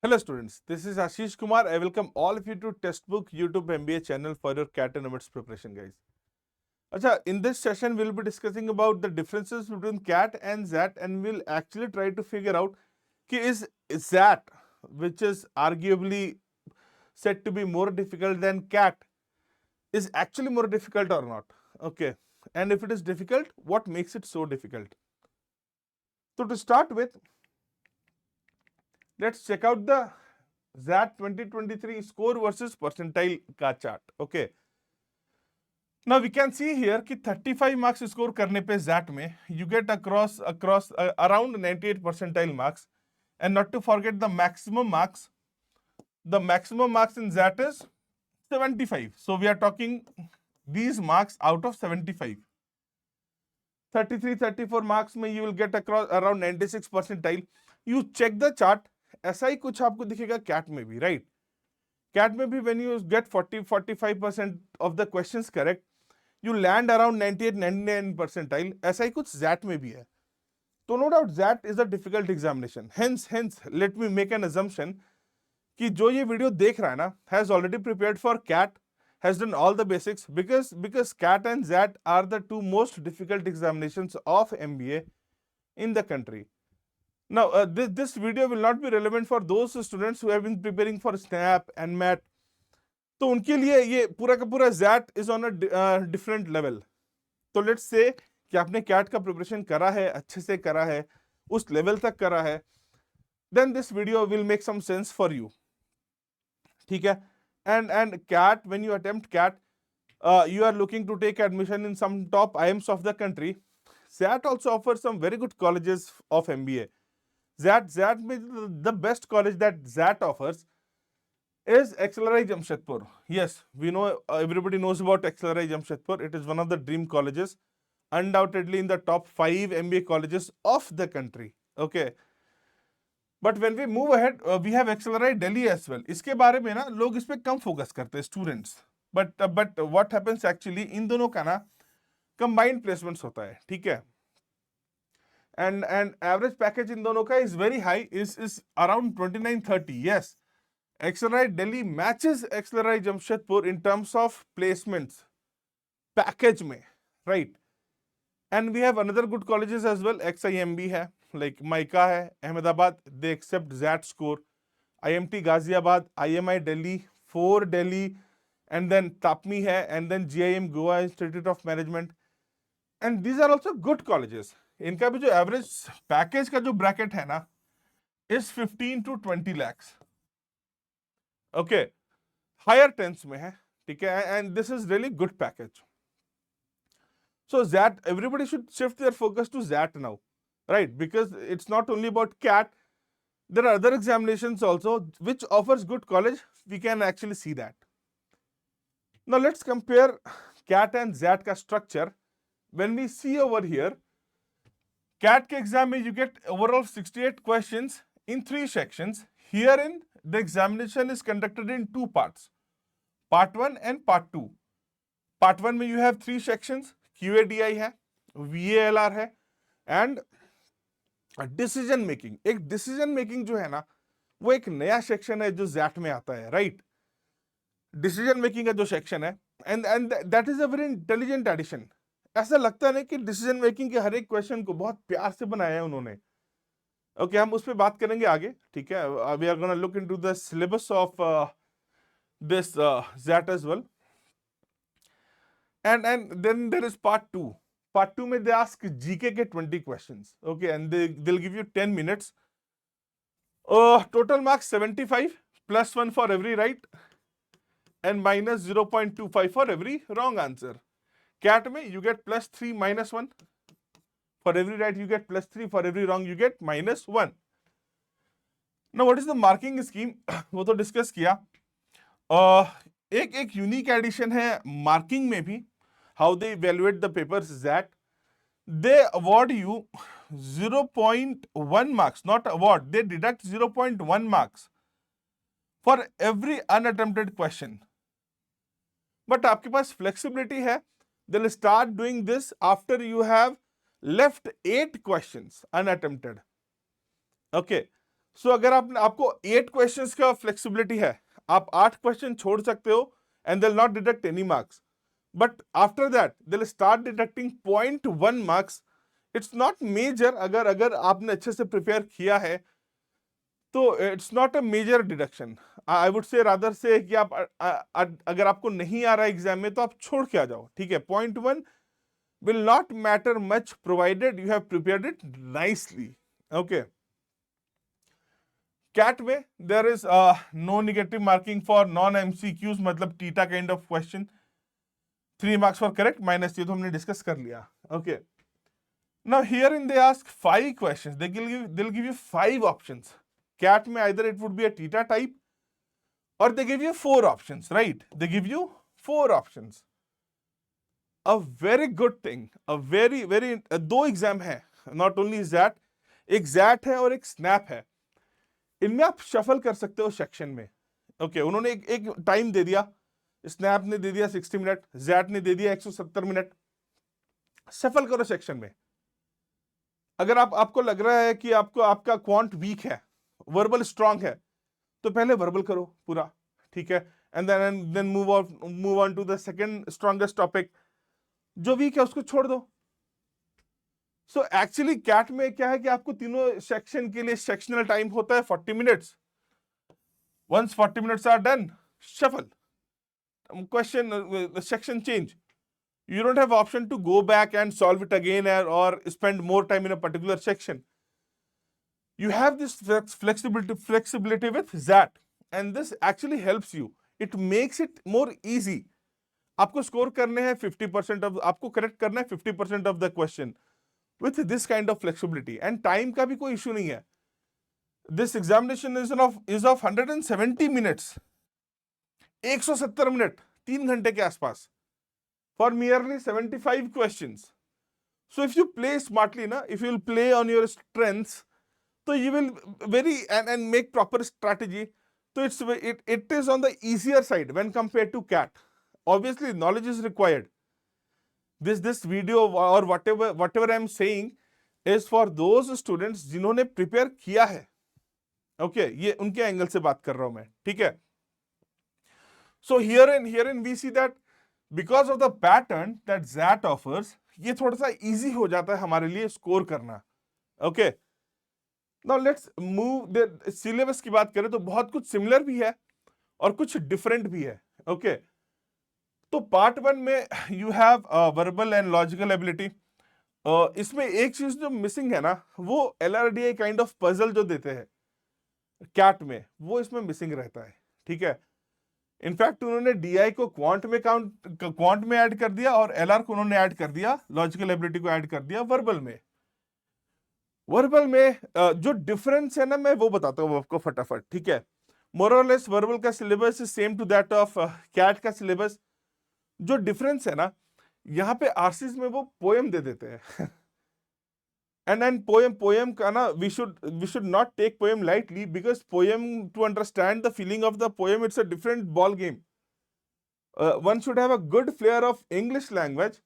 Hello students, this is Ashish Kumar. I welcome all of you to Textbook YouTube MBA channel for your CAT and NMETS preparation guys. Acha, in this session we'll be discussing about the differences between CAT and XAT and we'll actually try to figure out ki is XAT, which is arguably said to be more difficult than CAT, is actually more difficult or not. Okay, and if it is difficult, what makes it so difficult? So to start with, let's check out the XAT 2023 score versus percentile का chart. Okay. Now we can see here कि 35 marks score करने पे XAT में you get across around 98 percentile marks, and not to forget the maximum marks. The maximum marks in XAT is 75. So we are talking these marks out of 75. 33, 34 marks में you will get across around 96 percentile. You check the chart, ऐसा ही कुछ आपको दिखेगा CAT में भी, right? CAT में भी when you get 40-45% of the questions correct, you land around 98-99 percentile. ऐसा ही कुछ XAT में भी है. तो no doubt XAT is a difficult examination. Hence, let me make an assumption कि जो ये वीडियो देख रहा है ना has already prepared for CAT, has done all the basics because CAT and XAT are the two most difficult examinations of MBA in the country. Now, this video will not be relevant for those students who have been preparing for SNAP and MAT. तो उनके लिए ये पूरा का पूरा XAT is on a different level. तो let's say कि आपने CAT का प्रिपरेशन करा है, अच्छे से करा है, उस लेवल तक करा है, then this video will make some sense for you. ठीक है? And CAT, when you attempt CAT, you are looking to take admission in some top IIMs of the country. XAT also offers some very good colleges of MBA. XAT the best college that XAT offers is XLRI Jamshedpur. Yes, we know, everybody knows about XLRI Jamshedpur. It is one of the dream colleges, undoubtedly in the top 5 MBA colleges of the country. Okay. But when we move ahead, we have XLRI Delhi as well. इसके बारे में ना लोग इस पे कम focus करते हैं students. But what happens actually, इन दोनों का ना combined placements होता है, ठीक है? And average package in दोनों का is very high, is around 29-30. Yes, XLRI Delhi matches XLRI Jamshedpur in terms of placements package में, right? And we have another good colleges as well. XIMB है, like MICA है, Ahmedabad, they accept XAT score. IMT Ghaziabad, IMI Delhi, 4 Delhi, and then TAPMI है, and then GIM Goa Institute of Management. And these are also good colleges. इनका भी जो average package का जो bracket है ना is 15 to 20 lakhs. Okay, higher tens में है, ठीक है, and this is really good package. So XAT, everybody should shift their focus to XAT now, right? Because it's not only about CAT. There are other examinations also which offers good college. We can actually see that. Now let's compare CAT and XAT का structure. When we see over here, CAT के exam में you get overall 68 questions in 3 sections. Herein, the examination is conducted in 2 parts, part 1 and part 2. Part 1 में you have 3 sections, QADI है, VALR है, and decision making. एक decision making जो है ना, वो एक नया सेक्शन है जो XAT में आता है, राइट? डिसीजन मेकिंग का जो सेक्शन है, and that is a very intelligent addition. ऐसा लगता नहीं कि डिसीजन मेकिंग के हर एक क्वेश्चन को बहुत प्यार से बनाया है उन्होंने. ओके, हम उस पर बात करेंगे आगे, ठीक है? We are gonna look into the syllabus of this XAT as well. And then there is part 2. Part 2 में they ask GK के 20 questions. Okay, and they'll give you 10 minutes. Total marks 75, plus 1 for every right and minus 0.25 for every wrong answer. CAT में you get plus 3 minus 1. For every right you get plus 3, for every wrong you get minus 1. Now what is the marking scheme? वो तो discuss किया. एक unique addition है marking में भी. How they evaluate the papers is that they award you 0.1 marks, not award, they deduct 0.1 marks for every unattempted question. But आपके पास flexibility है. They'll start doing this after you have left 8 questions unattempted. Okay, सो अगर आपको 8 questions का flexibility है, आप 8 question छोड़ सकते हो and they will not deduct any marks, but after that they will start deducting 0.1 marks. It's not major. अगर आपने अच्छे से प्रिपेयर किया है तो it's not a major deduction. I would say rather say कि आप अगर आपको नहीं आ रहा है एग्जाम में तो आप छोड़ के आ जाओ, ठीक है. 0.1 will not matter much provided you have prepared it nicely. Okay. CAT में there is no negative marking for non-MCQs, मतलब theta kind of question. 3 marks for correct, minus ये तो हमने डिस्कस कर लिया. Okay. Now herein they ask 5 questions. They'll give you 5 options. CAT में either it would be a theta type or they give you 4 options, right? They give you 4 options. A very good thing, a very दो exam है, not only that, एक ZAT है और एक snap है. इनमें आप शफल कर सकते हो सेक्शन में. ओके, उन्होंने एक टाइम दे दिया, स्नैप ने दे दिया 60 मिनट, ZAT ने दे दिया 170 मिनट. शफल करो सेक्शन में. अगर आपको लग रहा है कि आपका क्वांट वीक है, वर्बल स्ट्रांग है, तो पहले वर्बल करो पूरा, ठीक है. And then move on to the second strongest topic. जो वीक है उसको छोड़ दो. सो एक्चुअली कैट में क्या है कि आपको तीनों सेक्शन के लिए सेक्शनल टाइम होता है 40 minutes. Once 40 minutes are done, shuffle question, section change. You don't have option to go back and solve it again or spend more time in a particular section. You have this flexibility with that, and this actually helps you. It makes it more easy. आपको score करने हैं 50% of, आपको correct करना है 50% of the question with this kind of flexibility, and time का भी कोई issue नहीं है. This examination is of 170 minutes, 170 minute, 3 घंटे के आसपास, for merely 75 questions. So if you play smartly, if you will play on your strengths, so you will and make proper strategy. So it is on the easier side when compared to CAT. Obviously, knowledge is required. This video or whatever I am saying is for those students जिन्होंने prepare किया है. Okay, ये उनके angle से बात कर रहा हूं मैं, ठीक है. So herein we see that because of the pattern that ZAT offers, ये थोड़ा सा easy हो जाता है हमारे लिए स्कोर करना. Okay. Now let's move the syllabus की बात करें तो बहुत कुछ सिमिलर भी है और कुछ डिफरेंट भी है. Okay. तो पार्ट 1 में you have verbal and logical ability. इसमें एक चीज जो मिसिंग है ना, वो LRDI काइंड ऑफ पजल जो देते हैं कैट में, वो इसमें मिसिंग रहता है, ठीक है. इनफैक्ट उन्होंने DI को क्वांट में ऐड कर दिया और LR को उन्होंने ऐड कर दिया, लॉजिकल एबिलिटी को ऐड कर दिया वर्बल में. जो डिफरेंस है ना, मैं वो बताता हूँ आपको फटाफट, ठीक है. मोर और लेस वर्बल का syllabus is same to that of CAT का सिलेबस. जो डिफरेंस है ना, यहाँ पे आरसीज में वो पोएम दे देते हैं. एंड पोएम का ना, we should not take poem lightly, because poem, to understand the feeling of the poem, it's a different ball game. One should have a good flair of English language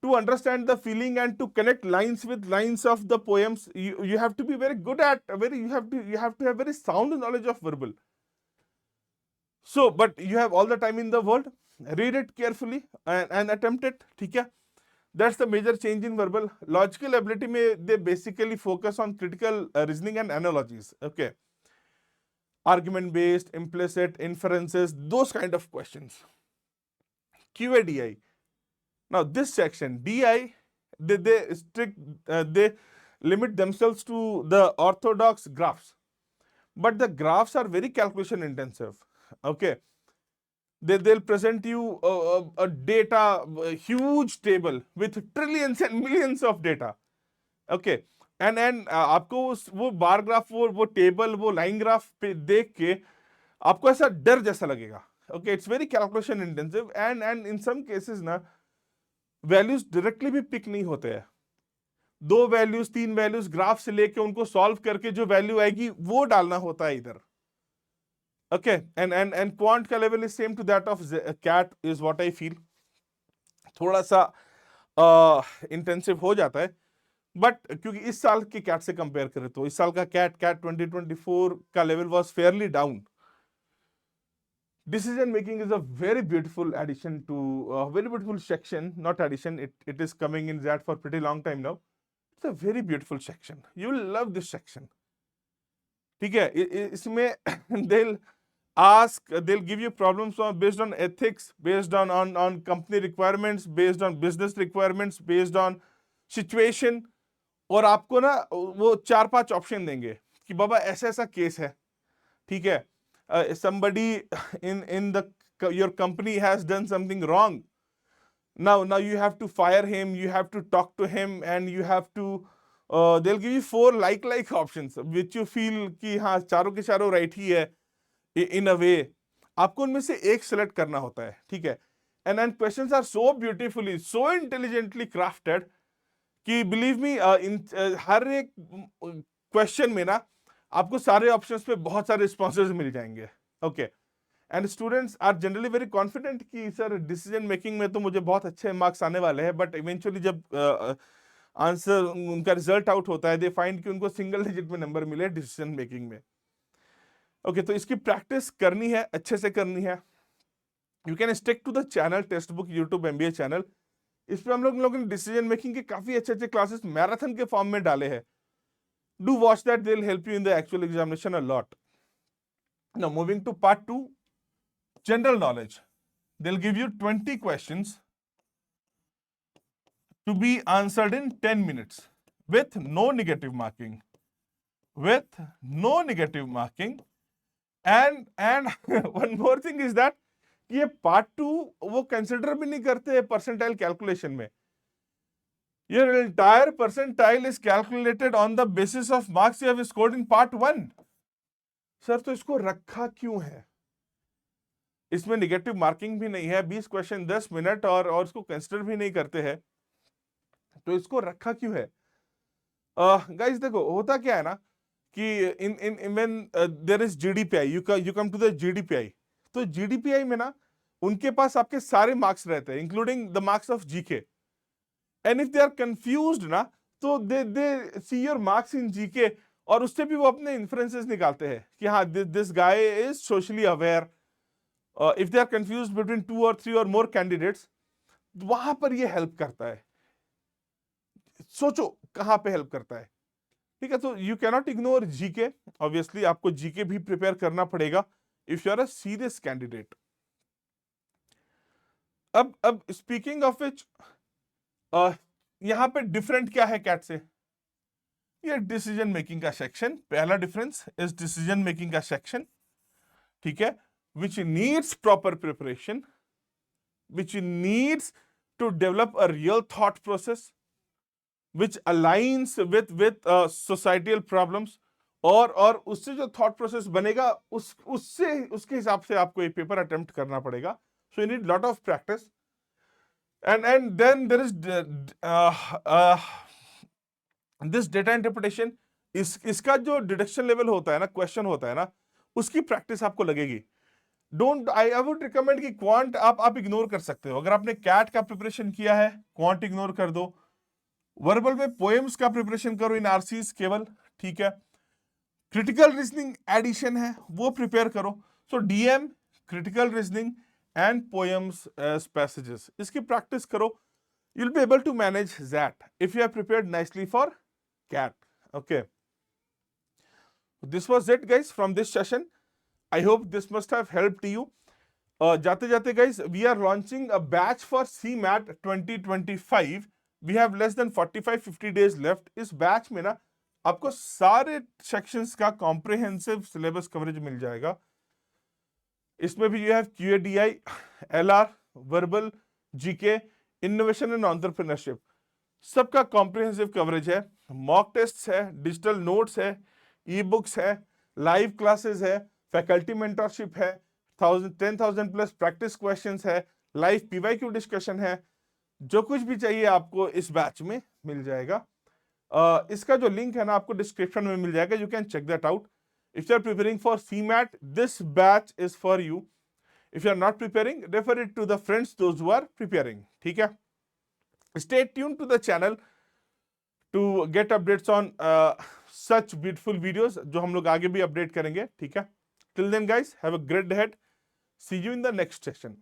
to understand the feeling and to connect lines with lines of the poems. You have to be very good at you have to have very sound knowledge of verbal. So but you have all the time in the world. Read it carefully and attempt it, ठीक है. That's the major change in verbal. Logical ability में they basically focus on critical reasoning and analogies. Okay, argument based, implicit, inferences, those kind of questions. QADI. Now this section DI, they limit themselves to the orthodox graphs, but the graphs are very calculation intensive. Okay, they'll present you a data, a huge table with trillions and millions of data. Okay, and आपको वो bar graph, वो table, वो line graph पे देख के आपको ऐसा डर जैसा लगेगा. Okay, it's very calculation intensive and in some cases ना, वैल्यूज डायरेक्टली भी पिक नहीं होते हैं. 2 वैल्यूज 3 वैल्यूज ग्राफ से लेके उनको सॉल्व करके जो वैल्यू आएगी वो डालना होता है इधर. ओके, एंड क्वांट का level is same to that of CAT, is what I feel. थोड़ा सा इंटेंसिव हो जाता है, बट क्योंकि इस साल के कैट से कंपेयर करें तो इस साल का कैट 2024 का level was Fairlie down. Decision making is a very beautiful addition to a very beautiful section, not addition. It is coming in that for pretty long time now. It's a very beautiful section. You will love this section. ठीक है, इसमें they'll give you problems based on ethics, based on company requirements, based on business requirements, based on situation. और आपको ना वो 4-5 option देंगे कि बाबा ऐसा ऐसा केस है, ठीक है, somebody in the your company has done something wrong. Now you have to fire him, you have to talk to him, and you have to they'll give you 4 like options which you feel कि हाँ चारों के चारों right ही है. इन अ वे आपको उनमें से एक सेलेक्ट करना होता है, ठीक है. And questions are so beautifully, so intelligently crafted कि बिलीव मी हर एक क्वेश्चन में ना आपको सारे ऑप्शंस पे बहुत सारे रिस्पॉन्सेज मिल जाएंगे. Okay, and students are generally very confident कि सर डिसीजन मेकिंग में तो मुझे बहुत अच्छे मार्क्स आने वाले हैं, बट इवेंचुअली जब आंसर उनका रिजल्ट आउट होता है दे फाइंड कि उनको सिंगल डिजिट में नंबर मिले डिसीजन मेकिंग में. ओके, तो इसकी प्रैक्टिस करनी है, अच्छे से करनी है. You can stick to the channel textbook YouTube MBA channel. इस पर हम लोगों ने डिसीजन मेकिंग के काफी अच्छे अच्छे क्लासेस मैराथन के फॉर्म में डाले हैं. Do watch that, they'll help you in the actual examination a lot. Now moving to part 2, general knowledge. They'll give you 20 questions to be answered in 10 minutes with no negative marking. With no negative marking. And one more thing is that ये part 2 वो consider भी नहीं करते percentile calculation में. Your entire percentile is calculated on the basis of marks you have scored in part 1. Sir तो इसको रखा क्यों है? इसमें नेगेटिव मार्किंग भी नहीं है, 20 क्वेश्चन 10 मिनट और इसको कंसिडर भी नहीं करते हैं, तो इसको रखा क्यों है? गाइस देखो होता क्या है ना कि इन when there is GDPI, you come to the GDPI. तो GDPI में ना उनके पास आपके सारे मार्क्स रहते हैं including the marks of GK. And if they are confused ना तो they see your marks in GK और उससे भी वो अपने inferences निकालते हैं कि हाँ this guy is socially aware. If they are confused between 2 or 3 or more candidates, वहां पर ये हेल्प करता है. सोचो कहां पे हेल्प करता है, ठीक है. तो you cannot ignore GK. Obviously आपको GK भी प्रिपेयर करना पड़ेगा if you are a serious candidate. अब स्पीकिंग ऑफ विच यहां पे डिफरेंट क्या है कैट से? ये डिसीजन मेकिंग का सेक्शन, पहला डिफरेंस इज डिसीजन मेकिंग का सेक्शन, ठीक है, which needs proper preparation, which needs to develop a real thought process which aligns with societal problems. और उससे जो थॉट प्रोसेस बनेगा उसके हिसाब से आपको ये पेपर अटेम्प्ट करना पड़ेगा. So you need lot of practice. And then there is this data interpretation. इसका जो डिडक्शन लेवल होता है ना, क्वेश्चन होता है ना, उसकी प्रैक्टिस आपको लगेगी. डोंट आई वुड रिकमेंड कि क्वांट आप इग्नोर कर सकते हो. अगर आपने कैट का प्रिपरेशन किया है क्वांट इग्नोर कर दो. वर्बल में पोएम्स का प्रिपरेशन करो इन आरसीज केवल, ठीक है. क्रिटिकल रीजनिंग एडिशन है वो प्रिपेयर करो. सो DM, critical reasoning and poems as passages. इसकी practice करो. You'll be able to manage that if you are prepared nicely for CAT. Okay. This was it, guys, from this session. I hope this must have helped you. जाते जाते guys, we are launching a batch for CMAT 2025. We have less than 45-50 days left. इस batch में ना आपको सारे sections का comprehensive syllabus coverage मिल जाएगा. इसमें भी you have QADI, LR, verbal, GK, innovation and entrepreneurship, सबका कॉम्प्रिहेंसिव कवरेज है. मॉक टेस्ट है, डिजिटल नोट्स है, ई बुक्स है, लाइव क्लासेस है, फैकल्टी मेंटरशिप है, 10,000 प्लस प्रैक्टिस क्वेश्चंस है, लाइव PYQ डिस्कशन है. जो कुछ भी चाहिए आपको इस बैच में मिल जाएगा. इसका जो लिंक है ना आपको डिस्क्रिप्शन में मिल जाएगा. You can check that out. If you are preparing for CMAT, this batch is for you. If you are not preparing, refer it to the friends those who are preparing. ठीक है? Stay tuned to the channel. To get updates on such beautiful videos जो हम लोग आगे भी update करेंगे, ठीक है। Till then guys, have a great head, see you in the next session.